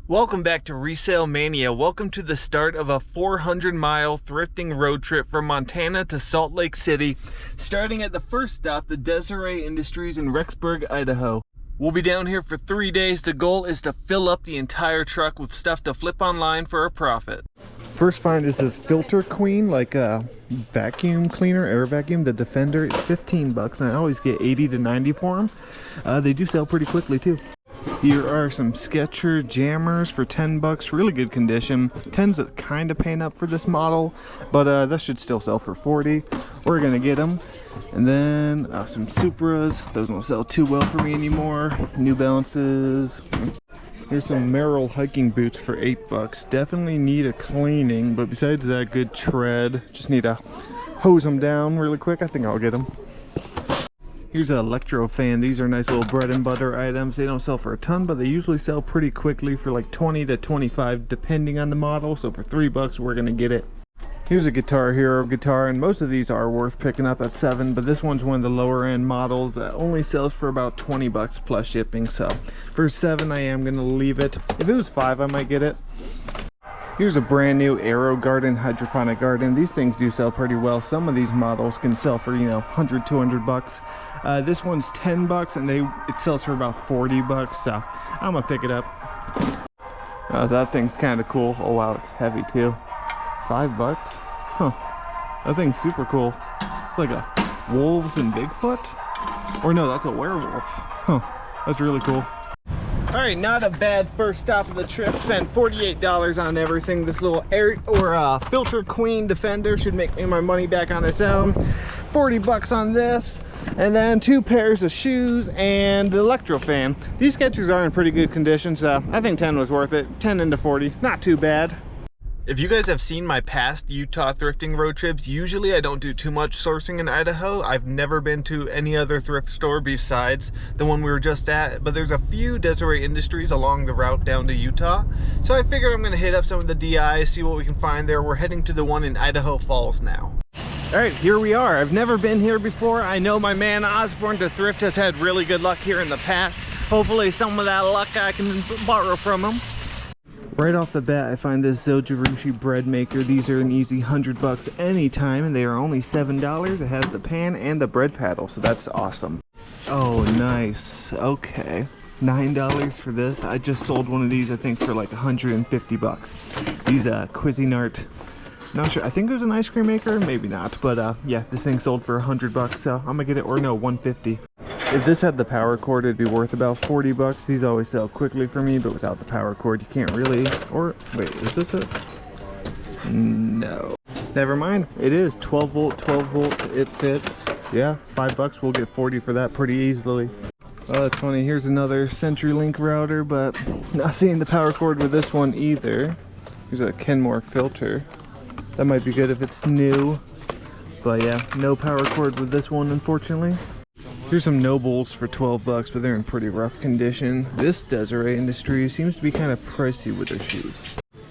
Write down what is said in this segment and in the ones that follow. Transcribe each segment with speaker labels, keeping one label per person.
Speaker 1: Welcome back to Resale Mania. Welcome to the start of a 400-mile thrifting road trip from Montana to Salt Lake City, starting at the first stop, the Desiree Industries in Rexburg, Idaho. We'll be down here for 3 days. The goal is to fill up the entire truck with stuff to flip online for a profit. First find is this Filter Queen, like a vacuum cleaner, air vacuum. The Defender is 15 bucks, and I always get 80 to 90 for them. They do sell pretty quickly too. Here are some Sketcher jammers for 10 bucks, really good condition. Tends to kind of paint up for this model, but that should still sell for 40. We're gonna get them. And then some Supras. Those don't sell too well for me anymore. New Balances. Here's some Merrell hiking boots for 8 bucks. Definitely need a cleaning, but besides that, good tread. Just need to hose them down really quick. I think I'll get them. Here's an electro fan. These are nice little bread and butter items. They don't sell for a ton, but they usually sell pretty quickly for like 20 to 25 depending on the model. So for 3 bucks, we're gonna get it. Here's a Guitar Hero guitar, and most of these are worth picking up at 7, but this one's one of the lower end models that only sells for about 20 bucks plus shipping. So for 7, I am gonna leave it. If it was 5, I might get it. Here's a brand new Aero Garden hydroponic garden. These things do sell pretty well. Some of these models can sell for, 100, 200 bucks. This one's 10 bucks and it sells for about 40 bucks. So I'm gonna pick it up. That thing's kind of cool. Oh wow, it's heavy too. 5 bucks? Huh. That thing's super cool. It's like a wolves and Bigfoot? Or no, that's a werewolf. Huh. That's really cool. Alright, not a bad first stop of the trip. Spent $48 on everything. This little Filter Queen Defender should make me my money back on its own. 40 bucks on this. And then 2 pairs of shoes and the electro fan. These Skechers are in pretty good condition, so I think 10 was worth it. 10 into 40, not too bad. If you guys have seen my past Utah thrifting road trips, usually I don't do too much sourcing in Idaho. I've never been to any other thrift store besides the one we were just at, but there's a few Desiree Industries along the route down to Utah. So I figured I'm gonna hit up some of the DIs, see what we can find there. We're heading to the one in Idaho Falls now. All right, here we are. I've never been here before. I know my man Osborne to Thrift has had really good luck here in the past. Hopefully some of that luck I can borrow from him. Right off the bat, I find this Zojirushi bread maker. These are an easy 100 bucks anytime, and they are only $7. It has the pan and the bread paddle, so that's awesome. Oh, nice. Okay. $9 for this. I just sold one of these, I think, for like 150 bucks. These Cuisinart. Not sure. I think it was an ice cream maker, maybe not. But yeah, this thing sold for 100 bucks, so I'm gonna get it, or no, 150. If this had the power cord, it'd be worth about 40 bucks. These always sell quickly for me, but without the power cord, you can't really, or wait, is this it? No. Never mind. It is 12 volt, 12 volt. It fits. Yeah, 5 bucks. We'll get 40 for that pretty easily. Oh, that's funny. Here's another CenturyLink router, but not seeing the power cord with this one either. Here's a Kenmore filter. That might be good if it's new. But yeah, no power cord with this one, unfortunately. Here's some Nobles for 12 bucks, but they're in pretty rough condition. This Desiree Industries seems to be kind of pricey with their shoes.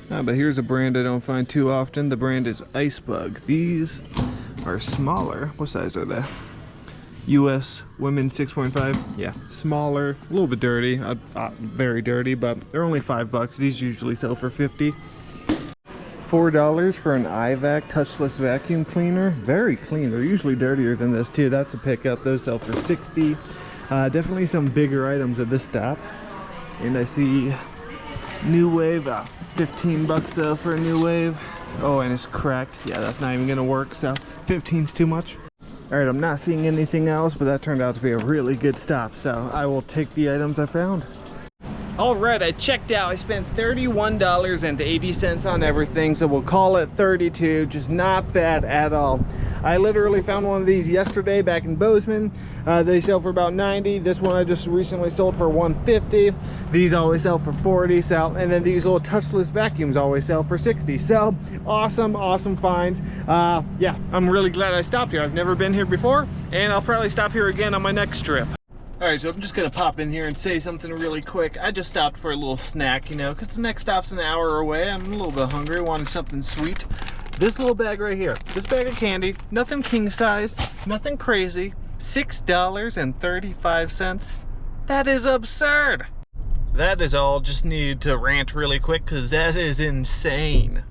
Speaker 1: But here's a brand I don't find too often. The brand is Icebug. These are smaller. What size are they? US women 6.5. Yeah, smaller, a little bit dirty, very dirty, but they're only 5 bucks. These usually sell for 50. $4 for an iVac touchless vacuum cleaner. Very clean. They're usually dirtier than this too. That's a pickup. Those sell for 60. Definitely some bigger items at this stop. And I see New Wave, 15 bucks though for a New Wave. Oh, and it's cracked. Yeah, that's not even gonna work, so 15's too much. All right, I'm not seeing anything else, but that turned out to be a really good stop, so I will take the items I found. All right, I checked out. I spent $31.80 on everything, so we'll call it 32. Just not bad at all. I literally found one of these yesterday back in Bozeman. They sell for about 90. This one I just recently sold for 150. These always sell for 40. So, and then these little touchless vacuums always sell for 60. So awesome finds. Yeah, I'm really glad I stopped here. I've never been here before, and I'll probably stop here again on my next trip. Alright, so I'm just gonna pop in here and say something really quick. I just stopped for a little snack, because the next stop's an hour away. I'm a little bit hungry, wanted something sweet. This little bag right here, this bag of candy, nothing king size, nothing crazy, $6.35. That is absurd. that is all. Just needed to rant really quick because that is insane.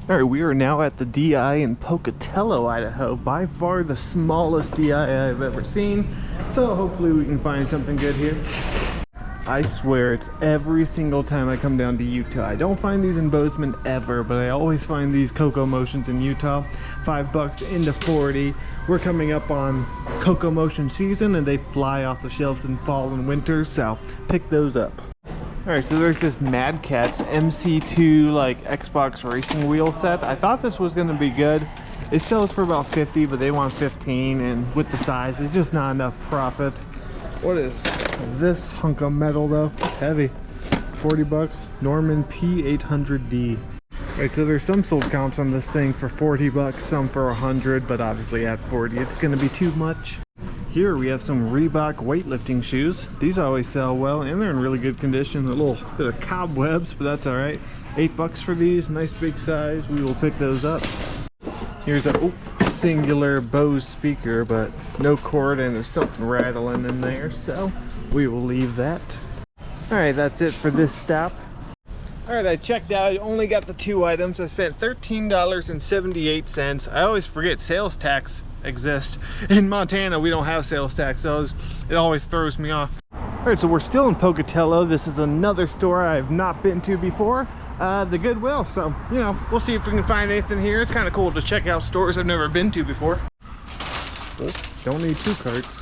Speaker 1: All right, we are now at the DI in Pocatello, Idaho. By far the smallest DI I've ever seen. So hopefully we can find something good here. I swear it's every single time I come down to Utah. I don't find these in Bozeman ever, but I always find these Cocoa Motions in Utah. $5 into 40. We're coming up on Cocoa Motion season and they fly off the shelves in fall and winter, so pick those up. Alright, so there's this Mad Catz MC2 like Xbox racing wheel set. I thought this was gonna be good. It sells for about 50, but they want 15, and with the size, it's just not enough profit. What is this hunk of metal though? It's heavy. 40 bucks. Norman P800D. Right, so there's some sold comps on this thing for 40 bucks, some for 100, but obviously at 40 it's gonna be too much. Here we have some Reebok weightlifting shoes. These always sell well and they're in really good condition. A little bit of cobwebs, but that's all right. $8 for these, nice big size. We will pick those up. Here's a singular Bose speaker, but no cord and there's something rattling in there, so we will leave that. All right, that's it for this stop. All right, I checked out. I only got the 2 items. I spent $13.78. I always forget sales tax exists. In Montana, we don't have sales tax, so it always throws me off. All right, so we're still in Pocatello. This is another store I've not been to before. The Goodwill, so you know, we'll see if we can find anything here. It's kind of cool to check out stores I've never been to before. Oh, don't need 2 carts.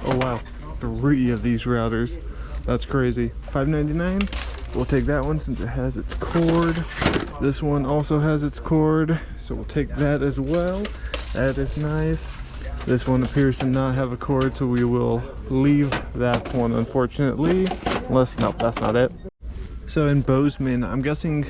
Speaker 1: Oh wow, 3 of these routers. That's crazy. $5.99. We'll take that one since it has its cord. This one also has its cord, so we'll take that as well. That is nice. This one appears to not have a cord, so we will leave that one, unfortunately. Unless, nope, that's not it. So in Bozeman, I'm guessing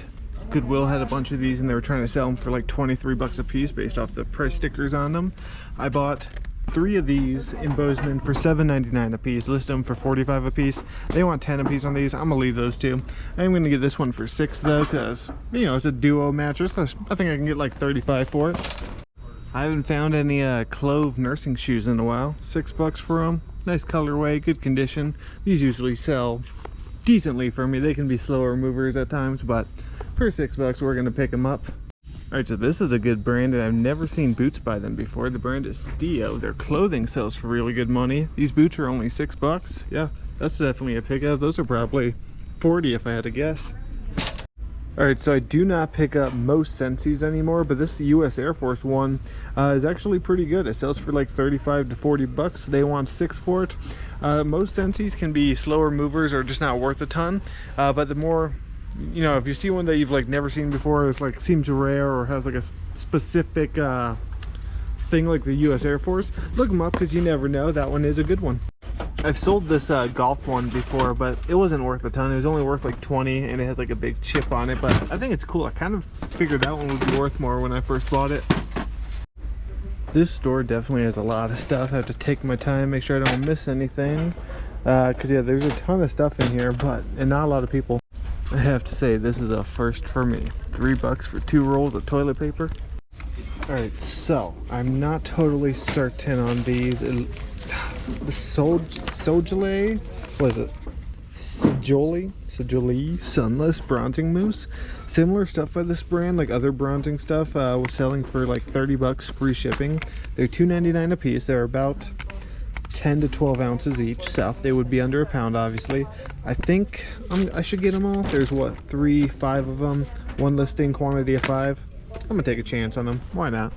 Speaker 1: Goodwill had a bunch of these and they were trying to sell them for like 23 bucks a piece based off the price stickers on them. I bought 3 of these in Bozeman for $7.99 a piece. List them for $45 a piece. They want 10 a piece on these. I'm gonna leave those 2. I'm gonna get this one for $6 though, because you know it's a duo mattress. I think I can get like 35 for it. I haven't found any Clove nursing shoes in a while. $6 for them. Nice colorway, good condition. These usually sell decently for me. They can be slower movers at times, but for $6 we're gonna pick them up. Alright, so this is a good brand and I've never seen boots by them before. The brand is Stio. Their clothing sells for really good money. These boots are only $6. Yeah, that's definitely a pickup. Those are probably 40 if I had to guess. Alright, so I do not pick up most Sensi's anymore, but this US Air Force one is actually pretty good. It sells for like 35 to 40 bucks. They want 6 for it. Most Sensi's can be slower movers or just not worth a ton, but the more, you know, if you see one that you've like never seen before, it's like seems rare or has like a specific thing like the US Air Force, look them up because you never know. That one is a good one. I've sold this golf one before, but it wasn't worth a ton. It was only worth like 20 and it has like a big chip on it, but I think it's cool. I kind of figured that one would be worth more when I first bought it. This store definitely has a lot of stuff. I have to take my time, make sure I don't miss anything, because yeah, there's a ton of stuff in here, and not a lot of people. I have to say, this is a first for me. $3 for 2 rolls of toilet paper. Alright, so I'm not totally certain on these. The Sojole, what is it? Sojole Sunless Bronzing Mousse. Similar stuff by this brand, like other bronzing stuff, was selling for like 30 bucks free shipping. They're $2.99 a piece. They're about 10 to 12 ounces each, so they would be under a pound obviously. I think I should get them all. There's what, 5 of them, one listing quantity of 5. I'm gonna take a chance on them, why not?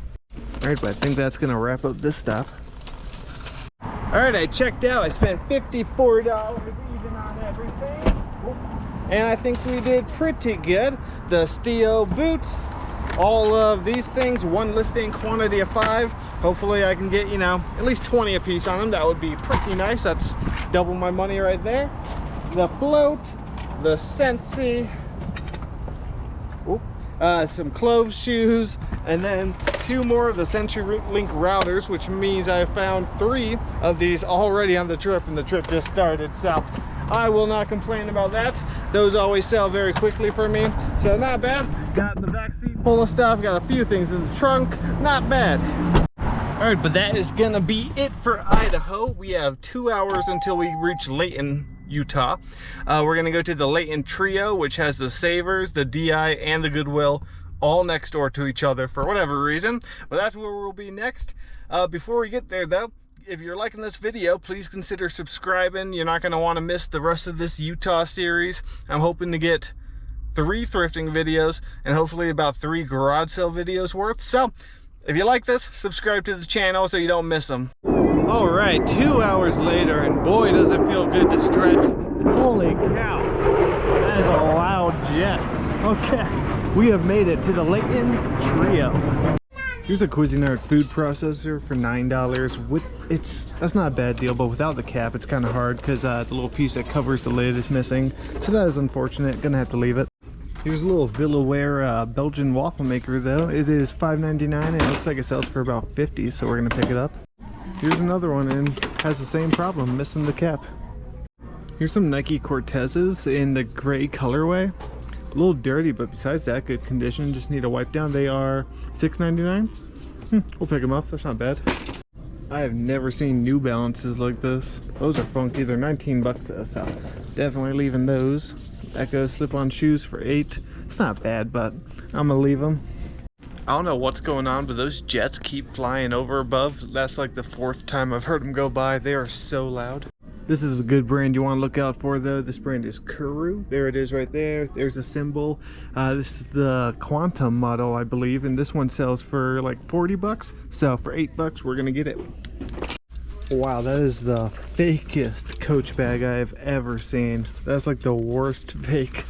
Speaker 1: Alright, but I think that's gonna wrap up this stop. Alright, I checked out. I spent $54 even on everything, and I think we did pretty good. The Stio boots, all of these things, one listing quantity of 5. Hopefully I can get, you know, at least 20 a piece on them. That would be pretty nice. That's double my money right there. The float, the Sensi, some Clove shoes, and then 2 more of the CenturyLink routers, which means I found 3 of these already on the trip, and the trip just started, so I will not complain about that. Those always sell very quickly for me, so not bad. Got the back seat full of stuff, got a few things in the trunk, not bad. All right, but that is gonna be it for Idaho. We have 2 hours until we reach Leighton, Utah. We're gonna go to the Leighton Trio, which has the Savers, the DI, and the Goodwill all next door to each other for whatever reason. But that's where we'll be next. Before we get there though, if you're liking this video, please consider subscribing. You're not gonna wanna miss the rest of this Utah series. I'm hoping to get 3 thrifting videos and hopefully about 3 garage sale videos worth. So if you like this, subscribe to the channel so you don't miss them. All right, 2 hours later, and boy, does it feel good to stretch. Holy cow, that is a loud jet. Okay, we have made it to the Leighton Trio. Here's a Cuisinart food processor for $9. That's not a bad deal, but without the cap, it's kind of hard because the little piece that covers the lid is missing. So that is unfortunate. Gonna have to leave it. Here's a little Villaware Belgian waffle maker though. It is $5.99 and it looks like it sells for about $50, so we're gonna pick it up. Here's another one and has the same problem, missing the cap. Here's some Nike Cortezes in the gray colorway. A little dirty, but besides that, good condition. Just need a wipe down. They are $6.99. We'll pick them up. That's not bad. I have never seen New Balances like this. Those are funky. They're 19 bucks though, so definitely leaving those. Echo slip-on shoes for $8. It's not bad, but I'm gonna leave them. I don't know what's going on, but those jets keep flying over above. That's like the 4th time I've heard them go by. They are so loud. This is a good brand you want to look out for though. This brand is Kuru. There it is right there. There's a symbol. This is the Quantum model, I believe, and this one sells for like 40 bucks. So for 8 bucks, we're gonna get it. Wow, that is the fakest Coach bag I have ever seen. That's like the worst fake.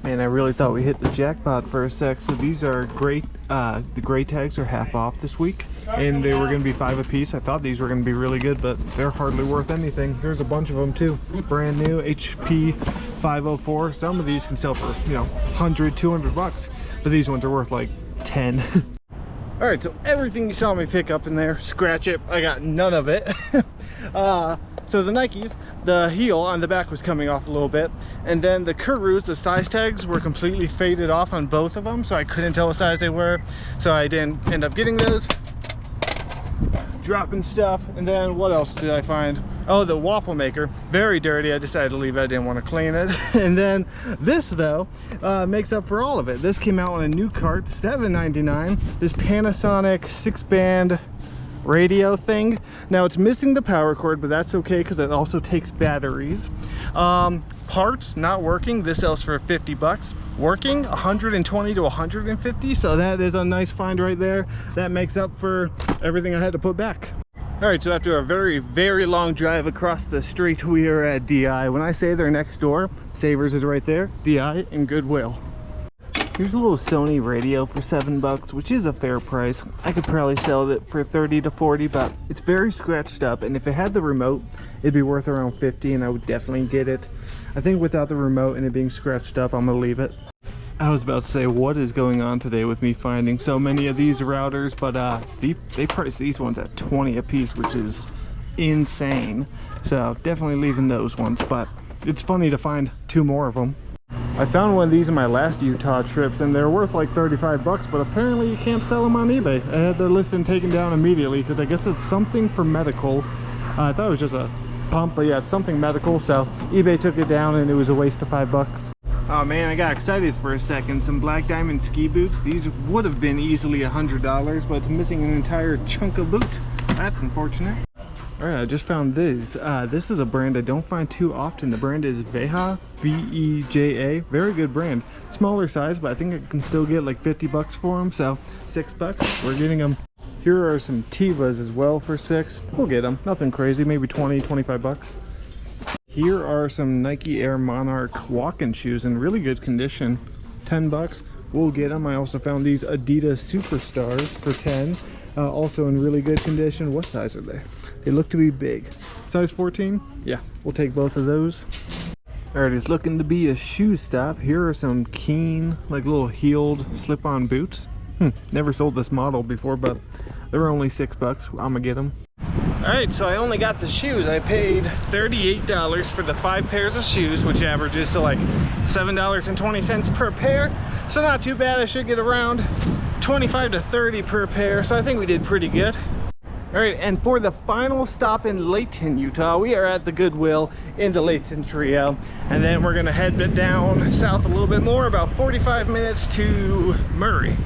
Speaker 1: Man, I really thought we hit the jackpot for a sec. So these are great. The gray tags are half off this week, and they were going to be 5 a piece. I thought these were going to be really good, but they're hardly worth anything. There's a bunch of them too. Brand new HP 504. Some of these can sell for 100, 200 bucks, but these ones are worth like 10. All right, so everything you saw me pick up in there, scratch it. I got none of it. So the Nikes, the heel on the back was coming off a little bit, and then the Kurus, the size tags were completely faded off on both of them, so I couldn't tell what size they were, so I didn't end up getting those. Dropping stuff. And then what else did I find? Oh, the waffle maker, very dirty. I decided to leave it. I didn't want to clean it. And then this though makes up for all of it. This came out on a new cart, $7.99. This Panasonic 6-band radio thing. Now it's missing the power cord, but that's okay because it also takes batteries. Parts not working. This sells for 50 bucks. Working 120 to 150, so that is a nice find right there. That makes up for everything I had to put back. All right, so after a very long drive across the street, we are at DI. When I say they're next door, Savers is right there, DI and Goodwill. Here's a little Sony radio for 7 bucks, which is a fair price. I could probably sell it for 30 to 40, but it's very scratched up, and if it had the remote, it'd be worth around 50, and I would definitely get it. I think without the remote and it being scratched up, I'm gonna leave it. I was about to say, what is going on today with me finding so many of these routers, but they price these ones at 20 a piece, which is insane. So definitely leaving those ones, but it's funny to find 2 more of them. I found one of these in my last Utah trips, and they're worth like 35 bucks, but apparently you can't sell them on eBay. I had the listing taken down immediately because I guess it's something for medical. I thought it was just a pump, but yeah, it's something medical, so eBay took it down and it was a waste of 5 bucks. Oh man, I got excited for a second. Some Black Diamond ski boots. These would have been easily $100, but it's missing an entire chunk of boot. That's unfortunate. All right, I just found this. This is a brand I don't find too often. The brand is Veja, V-E-J-A. Very good brand. Smaller size, but I think I can still get like 50 bucks for them. So 6 bucks, we're getting them. Here are some Tevas as well for 6. We'll get them. Nothing crazy, maybe 20, 25 bucks. Here are some Nike Air Monarch walking shoes in really good condition. 10 bucks. We'll get them. I also found these Adidas Superstars for 10. Also in really good condition. What size are they? They look to be big. Size 14? Yeah, we'll take both of those. Alright, it's looking to be a shoe stop. Here are some Keen, like little heeled slip-on boots. Never sold this model before, but they're only 6 bucks. I'm gonna get them. Alright, so I only got the shoes. I paid $38 for the 5 pairs of shoes, which averages to like $7.20 per pair. So not too bad. I should get around 25 to 30 per pair, so I think we did pretty good. All right, and for the final stop in Leighton, Utah, we are at the Goodwill in the Leighton Trio. And then we're gonna head down south a little bit more, about 45 minutes to Murray.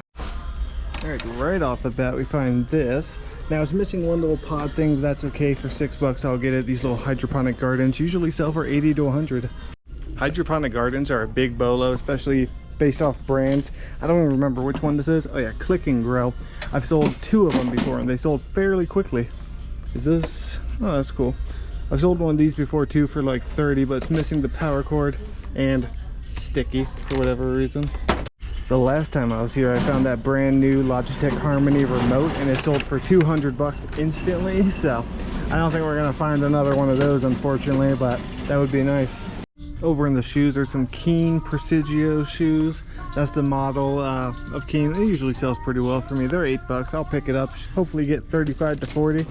Speaker 1: All right off the bat, we find this. Now it's missing one little pod thing, but that's okay. For $6, I'll get it. These little hydroponic gardens usually sell for 80 to 100. Hydroponic gardens are a big bolo, especially based off brands. I don't even remember which one this is. Oh yeah, Click and Grow. I've sold 2 of them before and they sold fairly quickly. Is this? Oh, that's cool. I've sold one of these before too for like 30, but it's missing the power cord and sticky for whatever reason. The last time I was here, I found that brand new Logitech Harmony remote and it sold for 200 bucks instantly. So I don't think we're gonna find another one of those, unfortunately, but that would be nice. Over in the shoes, there's some Keen Presidio shoes. That's the model of Keen. It usually sells pretty well for me. They're $8. I'll pick it up, hopefully get 35 to 40.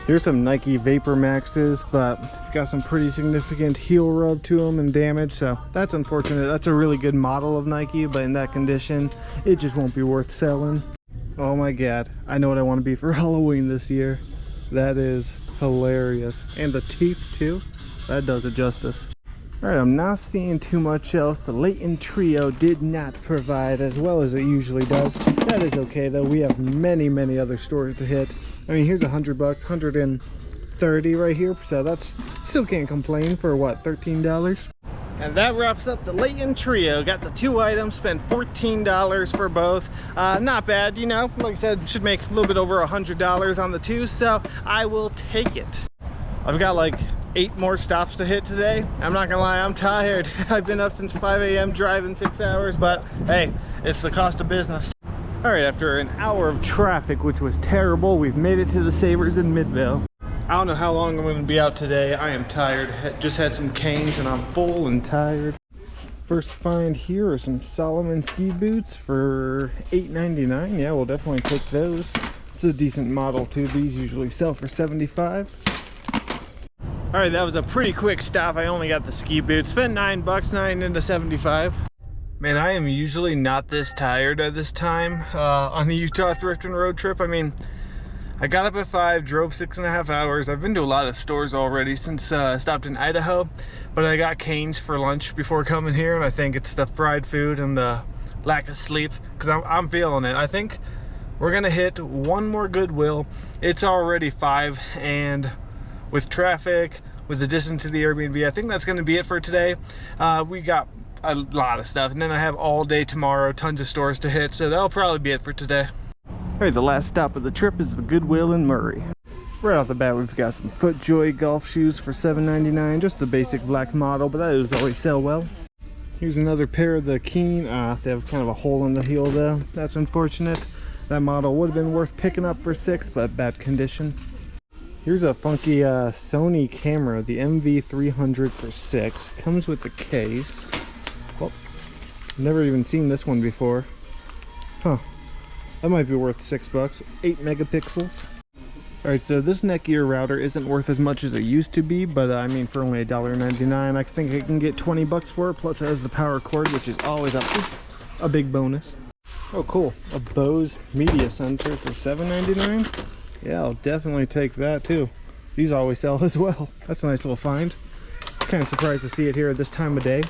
Speaker 1: Here's some Nike Vapor Maxes, but they've got some pretty significant heel rub to them and damage, so that's unfortunate. That's a really good model of Nike, but in that condition, it just won't be worth selling. Oh my god, I know what I want to be for Halloween this year. That is hilarious. And the teeth too, that does it justice. Alright, I'm not seeing too much else. The Leighton Trio did not provide as well as it usually does. That is okay though. We have many other stores to hit. I mean, here's $100, 130 right here. So that's still can't complain for what, $13? And that wraps up the Leighton Trio. Got the 2 items, spent $14 for both. Not bad, you know. Like I said, should make a little bit over $100 on the 2, so I will take it. I've got like 8 more stops to hit today. I'm not gonna lie, I'm tired. I've been up since 5 a.m. driving 6 hours, but hey, it's the cost of business. All right, after an hour of traffic, which was terrible, we've made it to the Savers in Midvale. I don't know how long I'm gonna be out today. I am tired. Just had some canes and I'm full and tired. First find here are some Salomon ski boots for $8.99. Yeah, we'll definitely take those. It's a decent model too. These usually sell for $75. All right, that was a pretty quick stop. I only got the ski boots. Spent $9, 9 into 75. Man, I am usually not this tired at this time on the Utah thrift and road trip. I mean, I got up at 5, drove 6.5 hours. I've been to a lot of stores already since I stopped in Idaho, but I got canes for lunch before coming here, and I think it's the fried food and the lack of sleep, because I'm feeling it. I think we're gonna hit one more Goodwill. It's already 5, and with traffic, with the distance to the Airbnb, I think that's going to be it for today. We got a lot of stuff, and then I have all day tomorrow, tons of stores to hit, so that'll probably be it for today. All right, the last stop of the trip is the Goodwill in Murray. Right off the bat, we've got some FootJoy golf shoes for $7.99, just the basic black model, but that does always sell well. Here's another pair of the Keen. They have kind of a hole in the heel though. That's unfortunate. That model would have been worth picking up for $6, but bad condition. Here's a funky Sony camera, the MV300 for $6. Comes with the case. Well, never even seen this one before. Huh. That might be worth $6. 8 megapixels. Alright, so this Netgear router isn't worth as much as it used to be, but I mean, for only $1.99, I think I can get 20 bucks for it. Plus it has the power cord, which is always a big bonus. Oh, cool. A Bose Media Center for $7.99. Yeah, I'll definitely take that too. These always sell as well. That's a nice little find. Kind of surprised to see it here at this time of day.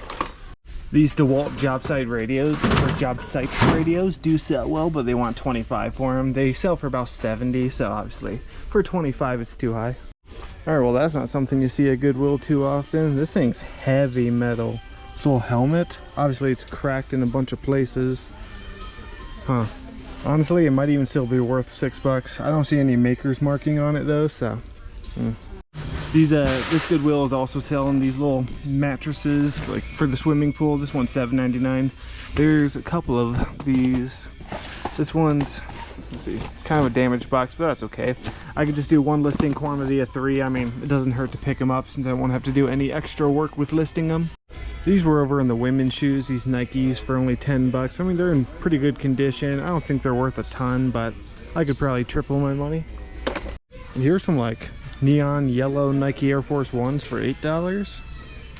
Speaker 1: These DeWalt job site radios, or job site radios, do sell well, but they want 25 for them. They sell for about 70, so obviously for 25 it's too high. All right, well that's not something you see at Goodwill too often. This thing's heavy metal. This little helmet, obviously it's cracked in a bunch of places. Huh. Honestly, it might even still be worth $6. I don't see any maker's marking on it though, so. This Goodwill is also selling these little mattresses, like for the swimming pool. This one's $7.99. There's a couple of these. This one's, let's see, kind of a damaged box, but that's okay. I could just do one listing quantity of 3. I mean, it doesn't hurt to pick them up since I won't have to do any extra work with listing them. These were over in the women's shoes, these Nikes, for only 10 bucks. I mean, they're in pretty good condition. I don't think they're worth a ton, but I could probably triple my money. And here's some like neon yellow Nike Air Force Ones for $8.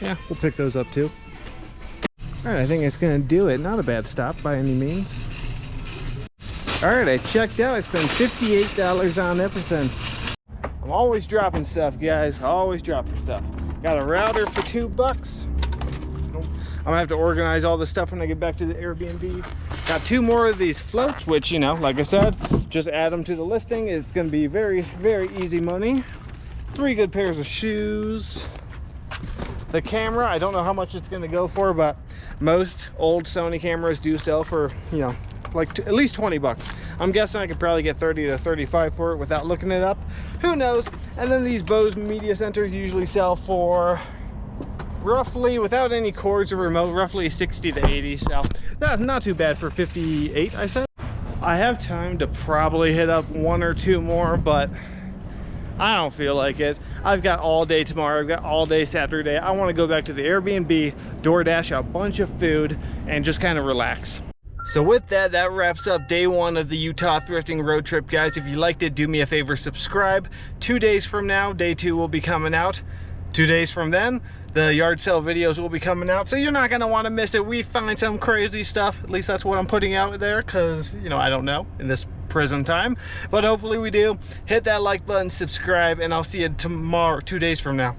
Speaker 1: Yeah, we'll pick those up too. All right, I think it's gonna do it. Not a bad stop by any means. All right, I checked out. I spent $58 on everything. I'm always dropping stuff, guys. Always dropping stuff. Got a router for $2. I'm gonna have to organize all this stuff when I get back to the Airbnb. Got 2 more of these floats, which, you know, like I said, just add them to the listing. It's gonna be very, very easy money. 3 good pairs of shoes. The camera, I don't know how much it's gonna go for, but most old Sony cameras do sell for, you know, like at least 20 bucks. I'm guessing I could probably get 30 to 35 for it without looking it up. Who knows? And then these Bose media centers usually sell for roughly, without any cords or remote, roughly 60 to 80. So that's not too bad for 58, I said. I have time to probably hit up 1 or 2 more, but I don't feel like it. I've got all day tomorrow. I've got all day Saturday. I want to go back to the Airbnb, DoorDash a bunch of food, and just kind of relax. So with that, that wraps up day 1 of the Utah thrifting road trip, guys. If you liked it, do me a favor, subscribe. 2 days from now, day 2 will be coming out. 2 days from then, the yard sale videos will be coming out, so you're not gonna want to miss it. We find some crazy stuff. At least that's what I'm putting out there, because, you know, I don't know in this prison time, but hopefully we do. Hit that like button, subscribe, and I'll see you tomorrow, 2 days from now.